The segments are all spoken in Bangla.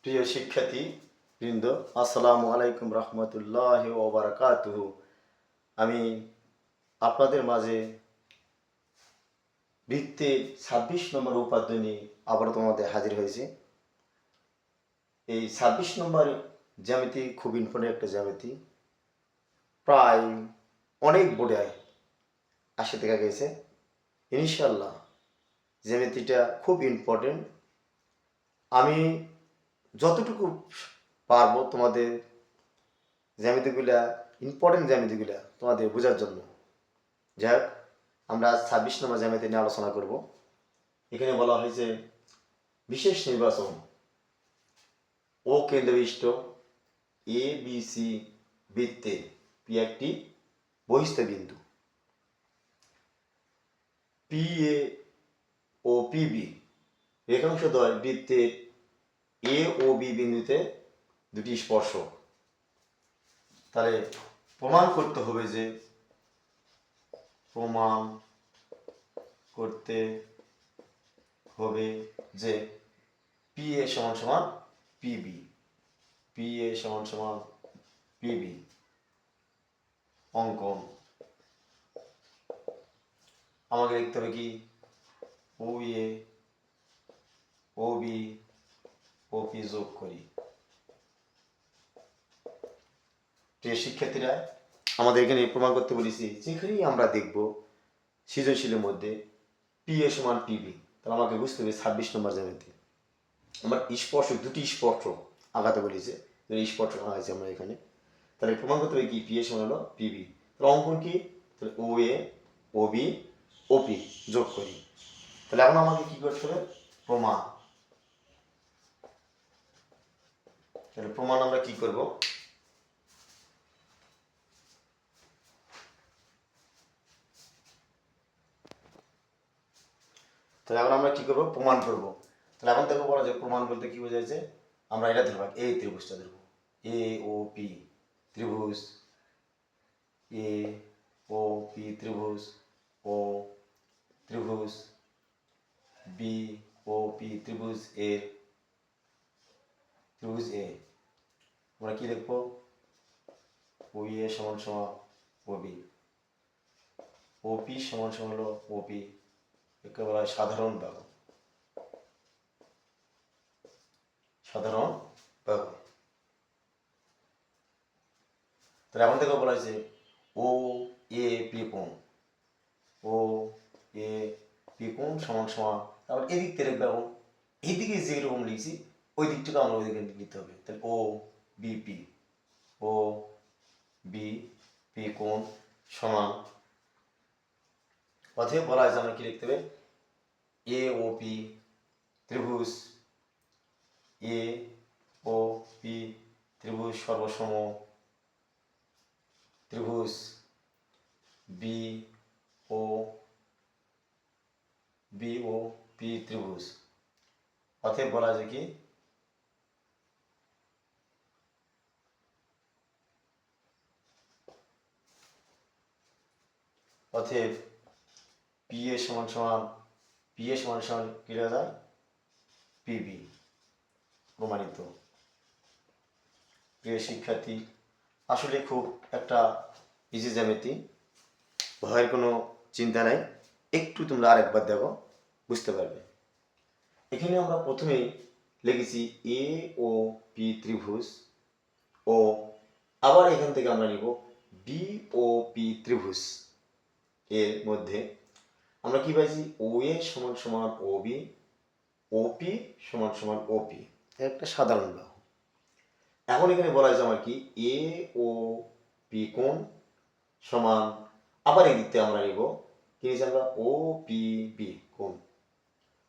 প্রিয় শিক্ষার্থী বৃন্দ, আসসালামু আলাইকুম রহমতুল্লাহি ওয়া বারাকাতুহু। আমি আপনাদের মাঝে বৃত্তের ২৬ নম্বর উপাদ্য নিয়ে আবার তোমাদের হাজির হয়েছি। এই ২৬ নম্বর জ্যামিতি খুব ইম্পর্টেন্ট একটা জ্যামিতি, প্রায় অনেক বোর্ডে আসে দেখা গেছে। ইনশাল্লাহ জ্যামিতিটা খুব ইম্পর্টেন্ট। আমি যতটুকু পারবো তোমাদের জ্যামিতিগুলা, ইম্পর্টেন্ট জ্যামিতিগুলা তোমাদের বোঝার জন্য। যাই হোক, আমরা আজ ২৬ নম্বর জ্যামিতি নিয়ে আলোচনা করব। এখানে বলা হয়েছে বিশেষ নির্বাচন ও কেন্দ্রবিষ্ট এ বি সি বৃত্তে পি একটি বহিস্থ বিন্দু, পি এ ও পি বি রেখাংশদ্বয় বৃত্তের এ ও বি বিন্দুতে দুটি স্পর্শক। তাহলে প্রমাণ করতে হবে যে পি এ সমান সমান পিবি, পি এ সমান সমান পিবি। অঙ্কন আমাকে লিখতে হবে কি, ও এ ও বি ও পি যোগ করি। প্রিয় শিক্ষার্থীরা, আমাদের এখানে প্রমাণ করতে বলেছি, যেখানেই আমরা দেখব সৃজনশীলের মধ্যে পি এ সমান পিবি, তাহলে আমাকে বুঝতে হবে ২৬ নম্বর জ্যামিতি আমার স্পর্শক, দুটি স্পর্শক আঁকাতে বলেছে, স্পর্শক আঁকা হয়েছে আমরা এখানে। তাহলে প্রমাণ করতে হবে কি, পি এ সমান হলো পিবি। তাহলে অঙ্কন কি, তাহলে ও এ ও বি ও পি যোগ করি। তাহলে এখন আমাকে কি করতে হবে, প্রমাণ। তাহলে প্রমাণ আমরা কি করব, তাহলে এখন আমরা কি করব, প্রমাণ করব। তাহলে এখন দেখো বলা যায় প্রমাণ বলতে কি বোঝাচ্ছে, আমরা এটা ধরবো, এই ত্রিভুজটা ধরবো, এ ও পি ত্রিভুজ, এ ও পি ত্রিভুজ, ও ত্রিভুজ, বি ও পি ত্রিভুজ এ, ত্রিভুজ এ আমরা কি লিখবো, ও এ সমান সমান ও বি, ও পি সমান সমান হলো ও পি। একে বলা হয় সাধারণ বাহু, সাধারণ বাহু। তাহলে এখন থেকে বলা হয়েছে ও এ পি কোণ, ও এ পি কোণ সমান সমান, তারপর এদিক থেকে লিখবো, এইদিকে যেরকম লিখছি ওই দিকটাকে আমরা ওই দিকে লিখতে হবে। তাহলে ও বিপি, ও বি পি কোণ সমান, অতএব বলা হয়েছে আমরা কি লিখতে হবে, এ ও পি ত্রিভুজ, এ ও পি ত্রিভুজ সর্বসম ত্রিভুজ, বি ও পি ত্রিভুজ। অতএব বলা যায় কি, অতএব পি এ সমান সমান কি লেখা যায়, পিবি। প্রমাণিত। প্রিয় শিক্ষার্থী, আসলে খুব একটা ইজি জ্যামিতি, ভয়ের কোনো চিন্তা নাই। একটু তোমরা আরেকবার দেখো, বুঝতে পারবে। এখানে আমরা প্রথমেই লিখেছি এ ও পি ত্রিভুজ, ও আবার এখান থেকে আমরা নিব বি ও পি ত্রিভুজ। এর মধ্যে আমরা কি পাইছি, ও এ সমান সমান ও বি, ও পি সমান সমান ও পি, একটা সাধারণ বাহু। এখন এখানে বলা হয়েছে আমার কি, এ ও পি কোণ সমান, আবার এই দিক থেকে আমরা নিব কি নিয়েছি আমরা, ও পি বি কোণ।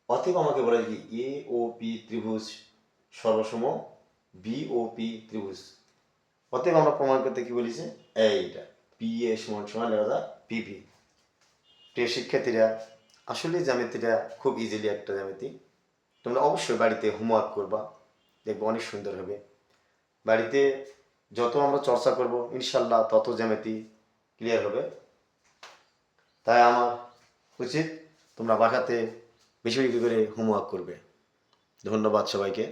অতএব আমাকে বলা যায় কি, এ ও পি ত্রিভুজ সর্বসম বি ও পি ত্রিভুজ। অতএব আমরা প্রমাণ করতে কি বলেছে, এইটা পি এ সমান সমান লেখা যায় পিপি। প্রিয় শিক্ষার্থীরা, আসলে জ্যামিতিটা খুব ইজিলি একটা জ্যামিতি। তোমরা অবশ্যই বাড়িতে হোমওয়ার্ক করবা, দেখবো অনেক সুন্দর হবে। বাড়িতে যত আমরা চর্চা করব ইনশাল্লাহ তত জ্যামিতি ক্লিয়ার হবে। তাই আমার উচিত তোমরা বাসাতে বেশি বেশি করে হোমওয়ার্ক করবে। ধন্যবাদ সবাইকে।